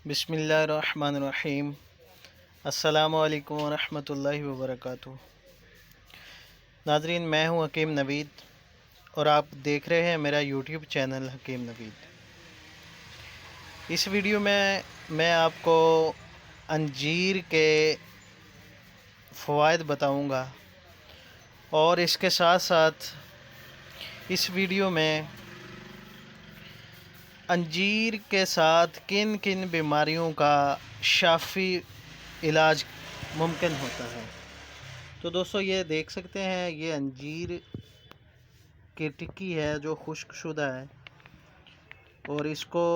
بسم اللہ الرحمن الرحیم۔ السلام علیکم ورحمۃ اللہ وبرکاتہ۔ ناظرین، میں ہوں حکیم نوید اور آپ دیکھ رہے ہیں میرا یوٹیوب چینل حکیم نوید۔ اس ویڈیو میں آپ کو انجیر کے فوائد بتاؤں گا، اور اس کے ساتھ ساتھ اس ویڈیو میں انجیر کے ساتھ کن کن بیماریوں کا شافی علاج ممکن ہوتا ہے۔ تو دوستو، یہ دیکھ سکتے ہیں، یہ انجیر کی ٹکی ہے جو خشک شدہ ہے، اور اس کو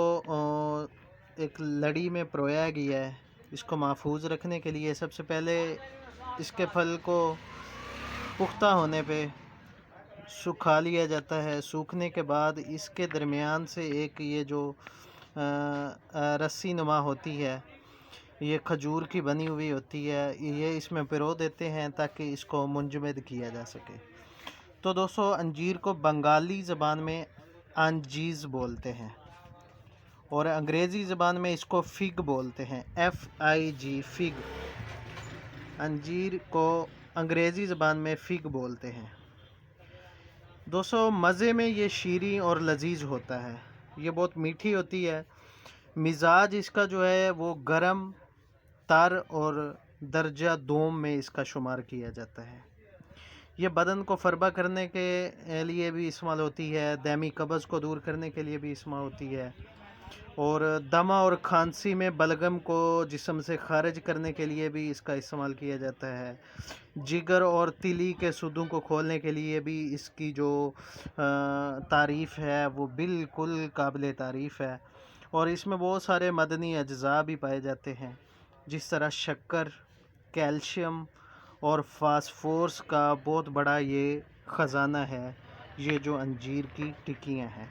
ایک لڑی میں پرویا گیا ہے۔ اس کو محفوظ رکھنے کے لیے سب سے پہلے اس کے پھل کو پختہ ہونے پہ سکھا لیا جاتا ہے۔ سوکھنے کے بعد اس کے درمیان سے ایک یہ جو رسی نما ہوتی ہے، یہ کھجور کی بنی ہوئی ہوتی ہے، یہ اس میں پرو دیتے ہیں تاکہ اس کو منجمد کیا جا سکے۔ تو دوستو، انجیر کو بنگالی زبان میں انجیز بولتے ہیں، اور انگریزی زبان میں اس کو فگ بولتے ہیں، FIG، فگ۔ انجیر کو انگریزی زبان میں فگ بولتے ہیں۔ دوستو، مزے میں یہ شیریں اور لذیذ ہوتا ہے، یہ بہت میٹھی ہوتی ہے۔ مزاج اس کا جو ہے وہ گرم، تر اور درجہ دوم میں اس کا شمار کیا جاتا ہے۔ یہ بدن کو فربہ کرنے کے لیے بھی استعمال ہوتی ہے، دائمی قبض کو دور کرنے کے لیے بھی استعمال ہوتی ہے، اور دمہ اور کھانسی میں بلغم کو جسم سے خارج کرنے کے لیے بھی اس کا استعمال کیا جاتا ہے۔ جگر اور تیلی کے سودوں کو کھولنے کے لیے بھی اس کی جو تعریف ہے وہ بالکل قابل تعریف ہے، اور اس میں بہت سارے معدنی اجزاء بھی پائے جاتے ہیں، جس طرح شکر، کیلشیم اور فاسفورس کا بہت بڑا یہ خزانہ ہے، یہ جو انجیر کی ٹکیاں ہیں۔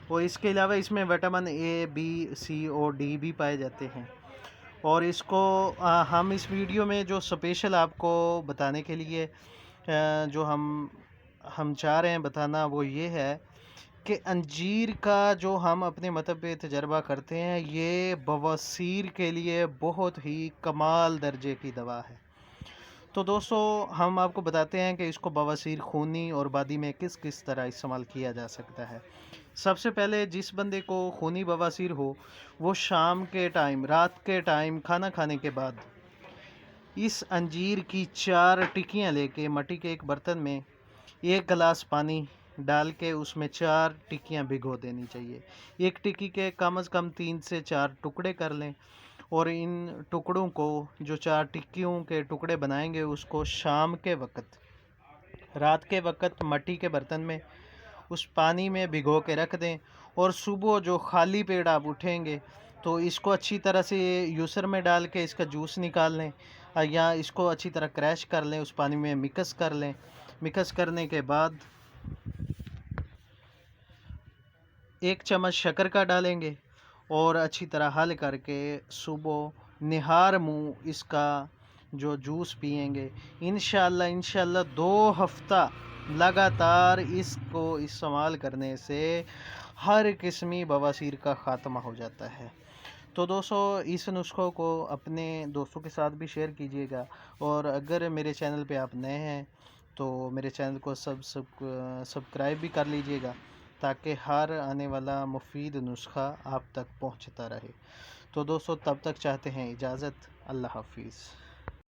اور اس کے علاوہ اس میں وٹامن A، B، C اور D بھی پائے جاتے ہیں۔ اور اس کو ہم اس ویڈیو میں جو سپیشل آپ کو بتانے کے لیے جو ہم چاہ رہے ہیں بتانا، وہ یہ ہے کہ انجیر کا جو ہم اپنے مطب پہ تجربہ کرتے ہیں، یہ بواسیر کے لیے بہت ہی کمال درجے کی دوا ہے۔ تو دوستو، ہم آپ کو بتاتے ہیں کہ اس کو بواسیر خونی اور بادی میں کس طرح استعمال کیا جا سکتا ہے۔ سب سے پہلے جس بندے کو خونی بواسیر ہو، وہ شام کے ٹائم، رات کے ٹائم کھانا کھانے کے بعد اس انجیر کی 4 ٹکیاں لے کے مٹی کے ایک برتن میں 1 گلاس پانی ڈال کے اس میں 4 ٹکیاں بھگو دینی چاہیے۔ ایک ٹکی کے کم از کم 3 سے 4 ٹکڑے کر لیں، اور ان ٹکڑوں کو، جو 4 ٹکیوں کے ٹکڑے بنائیں گے، اس کو شام کے وقت، رات کے وقت مٹی کے برتن میں اس پانی میں بھگو کے رکھ دیں، اور صبح جو خالی پیٹ آپ اٹھیں گے تو اس کو اچھی طرح سے یوسر میں ڈال کے اس کا جوس نکال لیں، یا اس کو اچھی طرح کریش کر لیں، اس پانی میں مکس کر لیں۔ مکس کرنے کے بعد 1 چمچ شکر کا ڈالیں گے، اور اچھی طرح حل کر کے صبح نہار منہ اس کا جو جوس پئیں گے، انشاءاللہ 2 ہفتہ لگاتار اس کو استعمال کرنے سے ہر قسمی بواسیر کا خاتمہ ہو جاتا ہے۔ تو دوستو، اس نسخوں کو اپنے دوستوں کے ساتھ بھی شیئر کیجیے گا، اور اگر میرے چینل پہ آپ نئے ہیں تو میرے چینل کو سبسکرائب بھی کر لیجیے گا، تاکہ ہر آنے والا مفید نسخہ آپ تک پہنچتا رہے۔ تو دوستو، تب تک چاہتے ہیں اجازت۔ اللہ حافظ۔